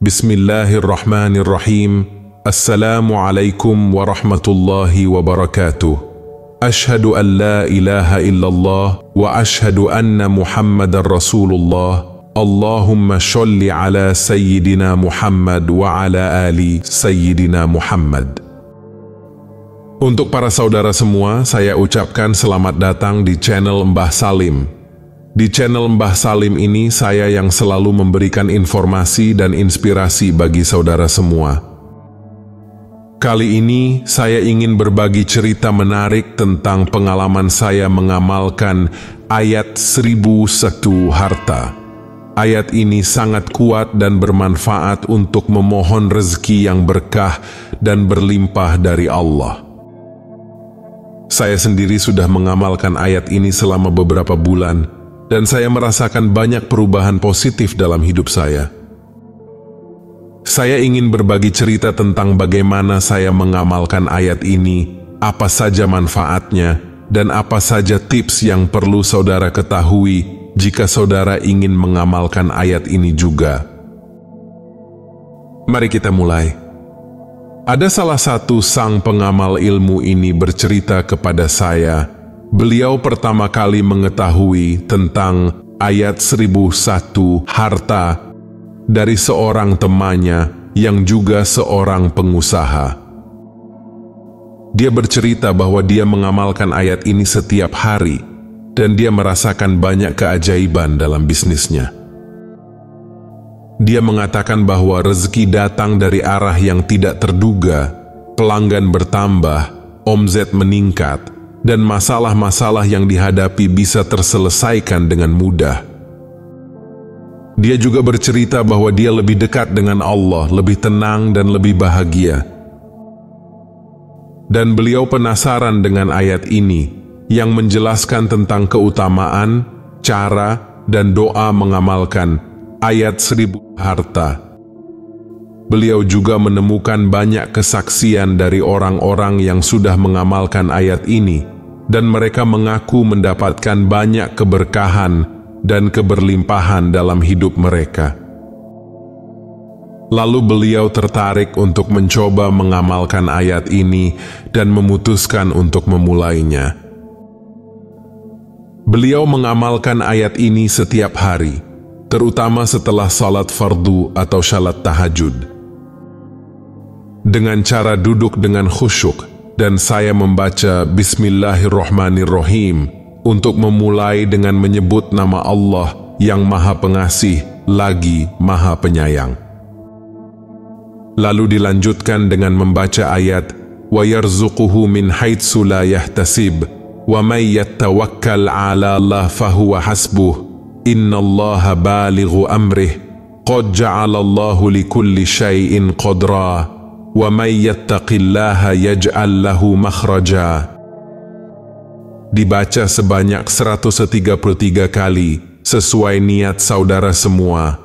Bismillahirrahmanirrahim. Assalamualaikum warahmatullahi wabarakatuh. Ashhadu an la ilaha illallah wa ashhadu anna Muhammadar Rasulullah. Allahumma sholli ala Sayyidina Muhammad wa ala ali Sayyidina Muhammad. Untuk para saudara semua, saya ucapkan selamat datang di channel Mbah Salim. Di channel Mbah Salim ini, saya yang selalu memberikan informasi dan inspirasi bagi saudara semua. Kali ini, saya ingin berbagi cerita menarik tentang pengalaman saya mengamalkan ayat 1001 harta. Ayat ini sangat kuat dan bermanfaat untuk memohon rezeki yang berkah dan berlimpah dari Allah. Saya sendiri sudah mengamalkan ayat ini selama beberapa bulan, dan saya merasakan banyak perubahan positif dalam hidup saya. Saya ingin berbagi cerita tentang bagaimana saya mengamalkan ayat ini, apa saja manfaatnya, dan apa saja tips yang perlu saudara ketahui jika saudara ingin mengamalkan ayat ini juga. Mari kita mulai. Ada salah satu sang pengamal ilmu ini bercerita kepada saya. Beliau pertama kali mengetahui tentang ayat 1001 harta dari seorang temannya yang juga seorang pengusaha. Dia bercerita bahwa dia mengamalkan ayat ini setiap hari dan dia merasakan banyak keajaiban dalam bisnisnya. Dia mengatakan bahwa rezeki datang dari arah yang tidak terduga, pelanggan bertambah, omzet meningkat, dan masalah-masalah yang dihadapi bisa terselesaikan dengan mudah. Dia juga bercerita bahwa dia lebih dekat dengan Allah, lebih tenang dan lebih bahagia. Dan beliau penasaran dengan ayat ini yang menjelaskan tentang keutamaan, cara, dan doa mengamalkan ayat 1000 harta. Beliau juga menemukan banyak kesaksian dari orang-orang yang sudah mengamalkan ayat ini, dan mereka mengaku mendapatkan banyak keberkahan dan keberlimpahan dalam hidup mereka. Lalu beliau tertarik untuk mencoba mengamalkan ayat ini dan memutuskan untuk memulainya. Beliau mengamalkan ayat ini setiap hari, terutama setelah salat fardu atau salat tahajud. Dengan cara duduk dengan khusyuk, dan saya membaca Bismillahirrahmanirrahim untuk memulai dengan menyebut nama Allah yang Maha Pengasih lagi Maha Penyayang. Lalu dilanjutkan dengan membaca ayat wa yarzuquhu min haitsu la yahtasib wa may yatawakkal 'ala Allah fahuwa hasbuh innallaha balighu amrih qad ja'alallahu likulli syai'in qadra wa may yattaqillaha yaj'al lahu makhraja. Dibaca sebanyak 133 kali sesuai niat saudara semua.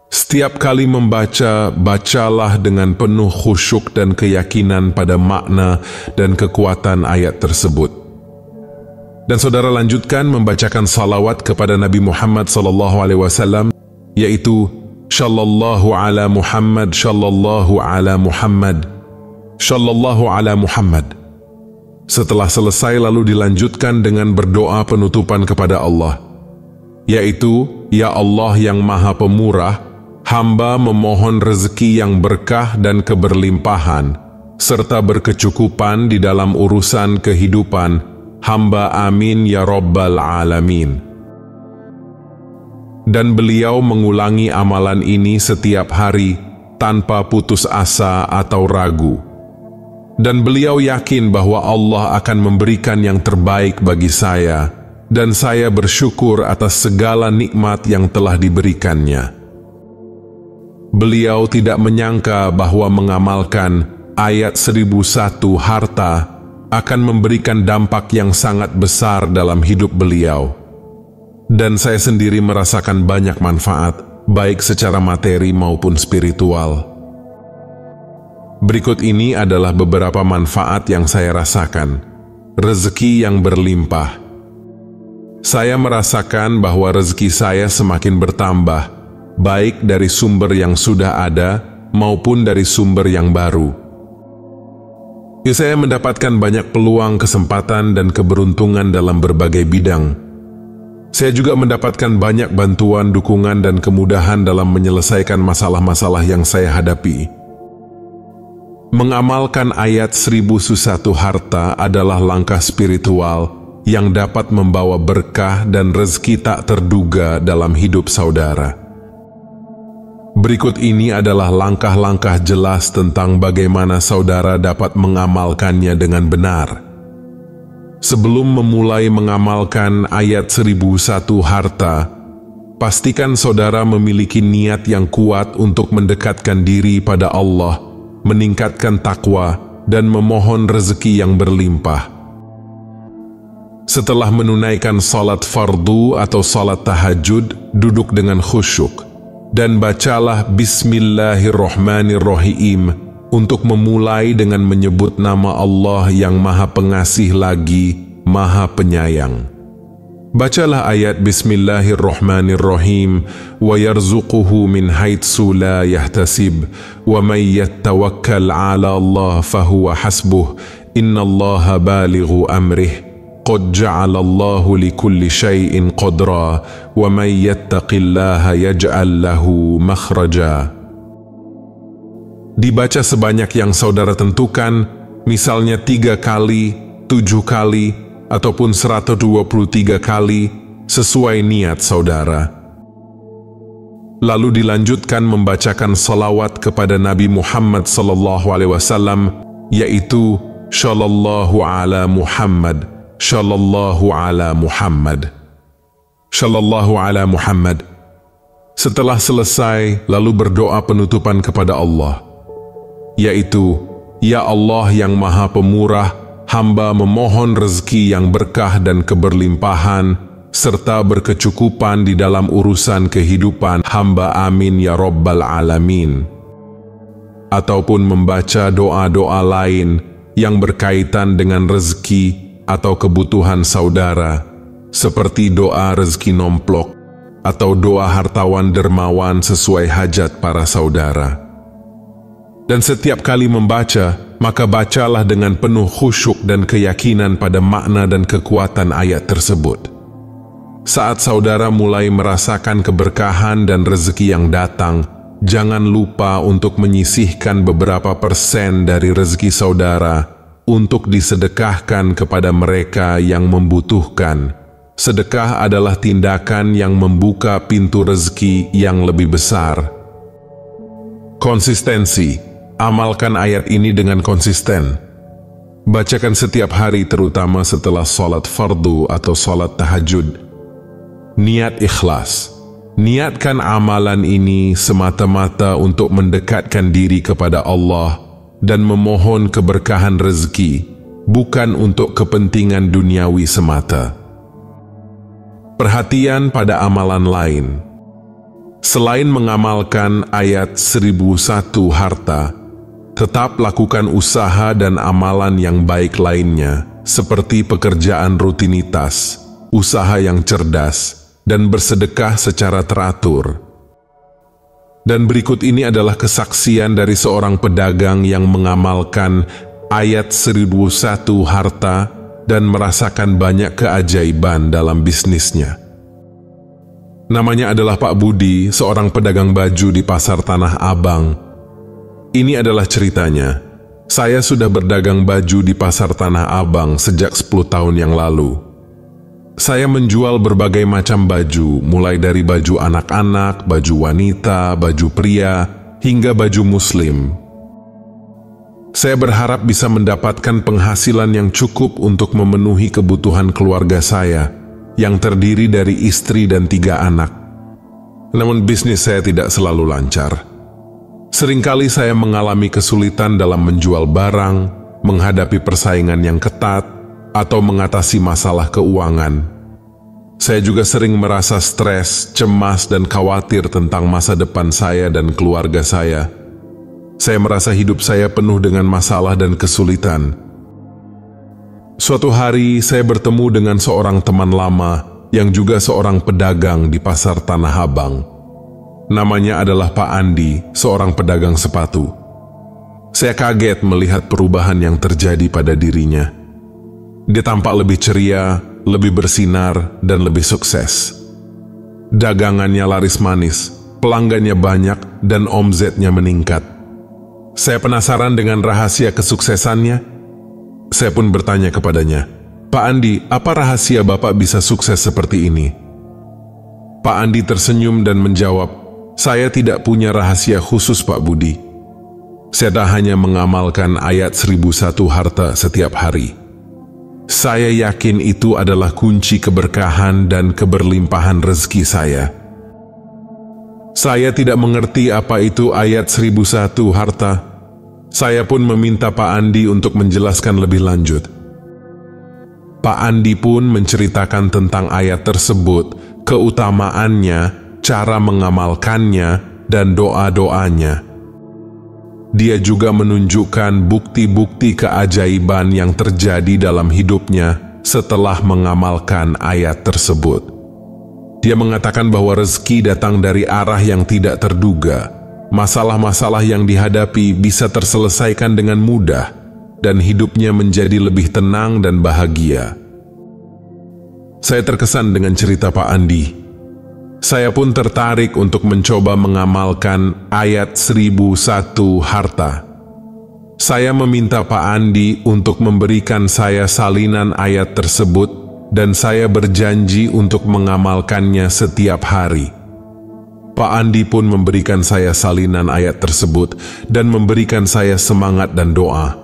Setiap kali membaca, bacalah dengan penuh khusyuk dan keyakinan pada makna dan kekuatan ayat tersebut. Dan saudara lanjutkan membacakan salawat kepada Nabi Muhammad SAW, yaitu Shallallahu ala Muhammad, Shallallahu ala Muhammad, Shallallahu ala Muhammad. Setelah selesai lalu dilanjutkan dengan berdoa penutupan kepada Allah, yaitu, Ya Allah yang Maha Pemurah, hamba memohon rezeki yang berkah dan keberlimpahan, serta berkecukupan di dalam urusan kehidupan, hamba amin ya Rabbal Alamin. Dan beliau mengulangi amalan ini setiap hari tanpa putus asa atau ragu. Dan beliau yakin bahwa Allah akan memberikan yang terbaik bagi saya, dan saya bersyukur atas segala nikmat yang telah diberikannya. Beliau tidak menyangka bahwa mengamalkan ayat 1001 harta akan memberikan dampak yang sangat besar dalam hidup beliau. Dan saya sendiri merasakan banyak manfaat, baik secara materi maupun spiritual. Berikut ini adalah beberapa manfaat yang saya rasakan. Rezeki yang berlimpah. Saya merasakan bahwa rezeki saya semakin bertambah, baik dari sumber yang sudah ada maupun dari sumber yang baru. Saya mendapatkan banyak peluang, kesempatan, dan keberuntungan dalam berbagai bidang. Saya juga mendapatkan banyak bantuan, dukungan, dan kemudahan dalam menyelesaikan masalah-masalah yang saya hadapi. Mengamalkan ayat 1001 harta adalah langkah spiritual yang dapat membawa berkah dan rezeki tak terduga dalam hidup saudara. Berikut ini adalah langkah-langkah jelas tentang bagaimana saudara dapat mengamalkannya dengan benar. Sebelum memulai mengamalkan ayat 1001 harta, pastikan saudara memiliki niat yang kuat untuk mendekatkan diri pada Allah, meningkatkan takwa, dan memohon rezeki yang berlimpah. Setelah menunaikan salat fardu atau salat tahajud, duduk dengan khusyuk, dan bacalah Bismillahirrahmanirrahim untuk memulai dengan menyebut nama Allah yang Maha Pengasih lagi Maha Penyayang. Bacalah ayat Bismillahirrahmanirrahim, wa yarzuquhu min haitsu la yahtasib, wa may yattawakkal 'ala Allah fahuwa hasbuh, innallaha balighu amrih, qad ja'ala Allahu likulli syai'in qadra, wa may yattaqillaha yaj'al lahu makhraja. Dibaca sebanyak yang saudara tentukan, misalnya 3 kali, 7 kali, ataupun 123 kali, sesuai niat saudara. Lalu dilanjutkan membacakan salawat kepada Nabi Muhammad SAW, yaitu Shallallahu ala Muhammad, Shallallahu ala Muhammad, Shallallahu ala Muhammad. Setelah selesai, lalu berdoa penutupan kepada Allah, yaitu, Ya Allah yang Maha Pemurah, hamba memohon rezeki yang berkah dan keberlimpahan, serta berkecukupan di dalam urusan kehidupan hamba, amin ya Rabbal Alamin. Ataupun membaca doa-doa lain yang berkaitan dengan rezeki atau kebutuhan saudara, seperti doa rezeki nomplok atau doa hartawan dermawan sesuai hajat para saudara. Dan setiap kali membaca, maka bacalah dengan penuh khusyuk dan keyakinan pada makna dan kekuatan ayat tersebut. Saat saudara mulai merasakan keberkahan dan rezeki yang datang, jangan lupa untuk menyisihkan beberapa persen dari rezeki saudara untuk disedekahkan kepada mereka yang membutuhkan. Sedekah adalah tindakan yang membuka pintu rezeki yang lebih besar. Konsistensi. Amalkan ayat ini dengan konsisten. Bacakan setiap hari, terutama setelah salat fardu atau salat tahajud. Niat ikhlas. Niatkan amalan ini semata-mata untuk mendekatkan diri kepada Allah dan memohon keberkahan rezeki, bukan untuk kepentingan duniawi semata. Perhatian pada amalan lain. Selain mengamalkan ayat 1001 harta, tetap lakukan usaha dan amalan yang baik lainnya, seperti pekerjaan rutinitas, usaha yang cerdas, dan bersedekah secara teratur. Dan berikut ini adalah kesaksian dari seorang pedagang yang mengamalkan ayat 1001 harta dan merasakan banyak keajaiban dalam bisnisnya. Namanya adalah Pak Budi, seorang pedagang baju di Pasar Tanah Abang. Ini adalah ceritanya. Saya sudah berdagang baju di Pasar Tanah Abang sejak 10 tahun yang lalu. Saya menjual berbagai macam baju, mulai dari baju anak-anak, baju wanita, baju pria, hingga baju muslim. Saya berharap bisa mendapatkan penghasilan yang cukup untuk memenuhi kebutuhan keluarga saya, yang terdiri dari istri dan 3 anak. Namun bisnis saya tidak selalu lancar. Seringkali saya mengalami kesulitan dalam menjual barang, menghadapi persaingan yang ketat, atau mengatasi masalah keuangan. Saya juga sering merasa stres, cemas, dan khawatir tentang masa depan saya dan keluarga saya. Saya merasa hidup saya penuh dengan masalah dan kesulitan. Suatu hari, saya bertemu dengan seorang teman lama yang juga seorang pedagang di Pasar Tanah Abang. Namanya adalah Pak Andi, seorang pedagang sepatu. Saya kaget melihat perubahan yang terjadi pada dirinya. Dia tampak lebih ceria, lebih bersinar, dan lebih sukses. Dagangannya laris manis, pelanggannya banyak, dan omzetnya meningkat. Saya penasaran dengan rahasia kesuksesannya. Saya pun bertanya kepadanya, "Pak Andi, apa rahasia Bapak bisa sukses seperti ini?" Pak Andi tersenyum dan menjawab, "Saya tidak punya rahasia khusus, Pak Budi. Saya tak hanya mengamalkan ayat 1001 harta setiap hari. Saya yakin itu adalah kunci keberkahan dan keberlimpahan rezeki saya. Saya tidak mengerti apa itu ayat 1001 harta. Saya pun meminta Pak Andi untuk menjelaskan lebih lanjut. Pak Andi pun menceritakan tentang ayat tersebut, keutamaannya, cara mengamalkannya, dan doa-doanya. Dia juga menunjukkan bukti-bukti keajaiban yang terjadi dalam hidupnya setelah mengamalkan ayat tersebut. Dia mengatakan bahwa rezeki datang dari arah yang tidak terduga. Masalah-masalah yang dihadapi bisa terselesaikan dengan mudah, dan hidupnya menjadi lebih tenang dan bahagia. Saya terkesan dengan cerita Pak Andi. Saya pun tertarik untuk mencoba mengamalkan ayat 1001 harta. Saya meminta Pak Andi untuk memberikan saya salinan ayat tersebut, dan saya berjanji untuk mengamalkannya setiap hari. Pak Andi pun memberikan saya salinan ayat tersebut dan memberikan saya semangat dan doa.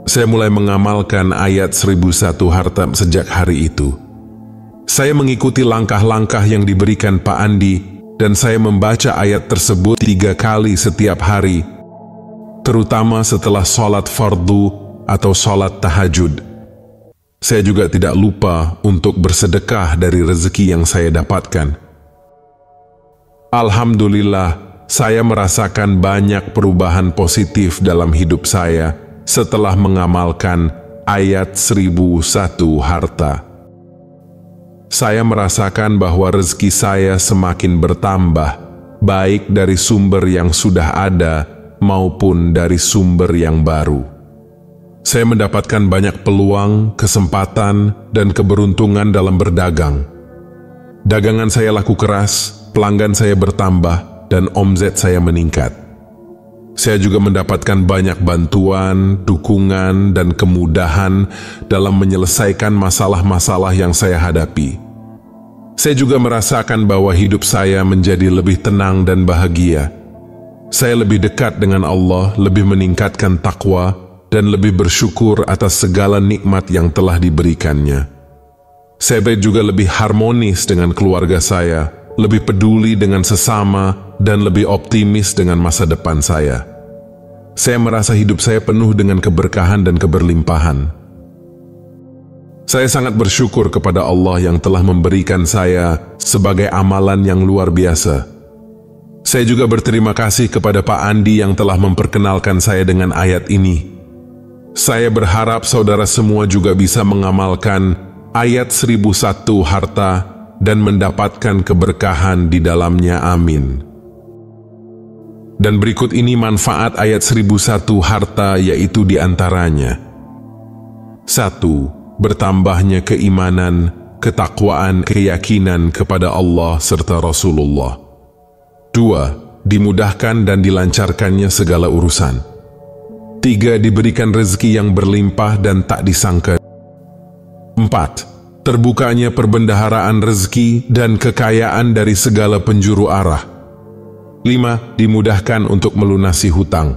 Saya mulai mengamalkan ayat 1001 harta sejak hari itu. Saya mengikuti langkah-langkah yang diberikan Pak Andi, dan saya membaca ayat tersebut 3 kali setiap hari, terutama setelah sholat fardu atau sholat tahajud. Saya juga tidak lupa untuk bersedekah dari rezeki yang saya dapatkan. Alhamdulillah, saya merasakan banyak perubahan positif dalam hidup saya setelah mengamalkan ayat 1001 harta. Saya merasakan bahwa rezeki saya semakin bertambah, baik dari sumber yang sudah ada maupun dari sumber yang baru. Saya mendapatkan banyak peluang, kesempatan, dan keberuntungan dalam berdagang. Dagangan saya laku keras, pelanggan saya bertambah, dan omzet saya meningkat. Saya juga mendapatkan banyak bantuan, dukungan, dan kemudahan dalam menyelesaikan masalah-masalah yang saya hadapi. Saya juga merasakan bahwa hidup saya menjadi lebih tenang dan bahagia. Saya lebih dekat dengan Allah, lebih meningkatkan takwa, dan lebih bersyukur atas segala nikmat yang telah diberikannya. Saya juga lebih harmonis dengan keluarga saya, lebih peduli dengan sesama, dan lebih optimis dengan masa depan saya. Saya merasa hidup saya penuh dengan keberkahan dan keberlimpahan. Saya sangat bersyukur kepada Allah yang telah memberikan saya sebagai amalan yang luar biasa. Saya juga berterima kasih kepada Pak Andi yang telah memperkenalkan saya dengan ayat ini. Saya berharap saudara semua juga bisa mengamalkan ayat 1001 harta dan mendapatkan keberkahan di dalamnya. Amin. Dan berikut ini manfaat ayat 1001 harta, yaitu diantaranya: 1. Bertambahnya keimanan, ketakwaan, keyakinan kepada Allah serta Rasulullah. 2. Dimudahkan dan dilancarkannya segala urusan. 3. Diberikan rezeki yang berlimpah dan tak disangka. 4. Terbukanya perbendaharaan rezeki dan kekayaan dari segala penjuru arah. 5. Dimudahkan untuk melunasi hutang.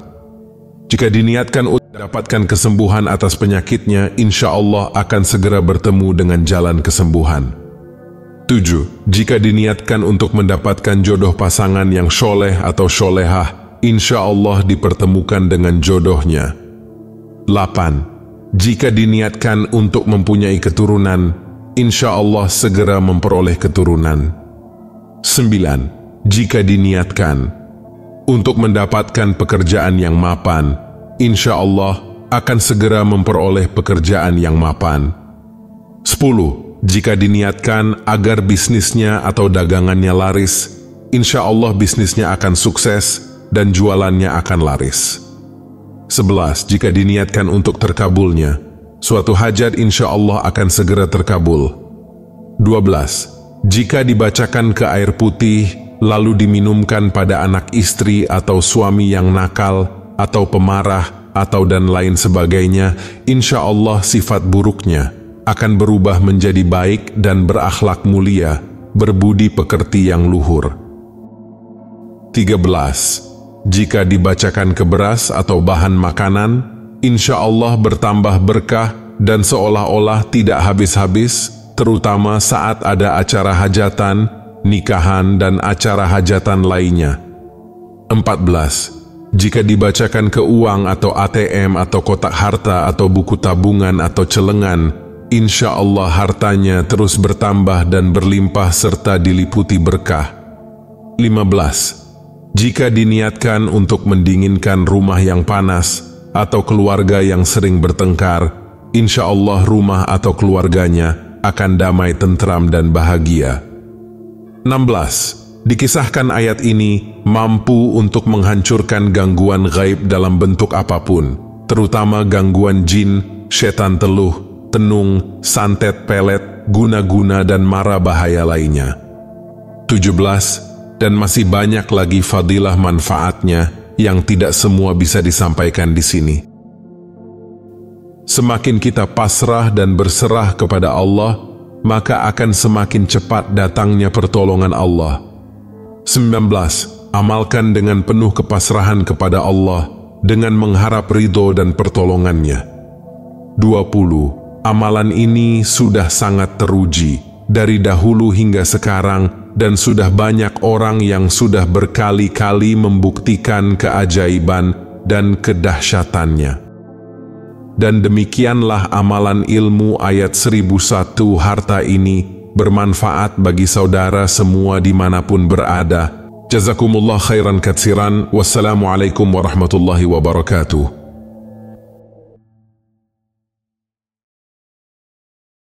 Jika diniatkan untuk mendapatkan kesembuhan atas penyakitnya, insya Allah akan segera bertemu dengan jalan kesembuhan. 7. Jika diniatkan untuk mendapatkan jodoh pasangan yang soleh atau solehah, insya Allah dipertemukan dengan jodohnya. 8. Jika diniatkan untuk mempunyai keturunan, insya Allah segera memperoleh keturunan. 9. Jika diniatkan untuk mendapatkan pekerjaan yang mapan, insya Allah akan segera memperoleh pekerjaan yang mapan. 10. Jika diniatkan agar bisnisnya atau dagangannya laris, insya Allah bisnisnya akan sukses dan jualannya akan laris. 11. Jika diniatkan untuk terkabulnya, suatu hajat insya Allah akan segera terkabul. 12. Jika dibacakan ke air putih, lalu diminumkan pada anak istri atau suami yang nakal, atau pemarah, atau dan lain sebagainya, insya Allah sifat buruknya akan berubah menjadi baik dan berakhlak mulia, berbudi pekerti yang luhur. 13. Jika dibacakan ke beras atau bahan makanan, insya Allah bertambah berkah dan seolah-olah tidak habis-habis, terutama saat ada acara hajatan, nikahan, dan acara hajatan lainnya. 14. Jika dibacakan ke uang atau ATM atau kotak harta atau buku tabungan atau celengan, insya Allah hartanya terus bertambah dan berlimpah serta diliputi berkah. 15. Jika diniatkan untuk mendinginkan rumah yang panas atau keluarga yang sering bertengkar, insya Allah rumah atau keluarganya akan damai, tentram, dan bahagia. 16. Dikisahkan ayat ini mampu untuk menghancurkan gangguan gaib dalam bentuk apapun, terutama gangguan jin, setan teluh, tenung, santet pelet, guna-guna, dan mara bahaya lainnya. 17. Dan masih banyak lagi fadilah manfaatnya yang tidak semua bisa disampaikan di sini. Semakin kita pasrah dan berserah kepada Allah, maka akan semakin cepat datangnya pertolongan Allah. 19. Amalkan dengan penuh kepasrahan kepada Allah dengan mengharap ridho dan pertolongannya. 20. Amalan ini sudah sangat teruji dari dahulu hingga sekarang, dan sudah banyak orang yang sudah berkali-kali membuktikan keajaiban dan kedahsyatannya. Dan demikianlah amalan ilmu ayat 1001 harta ini bermanfaat bagi saudara semua dimanapun berada. Jazakumullah khairan katsiran. Wassalamualaikum warahmatullahi wabarakatuh.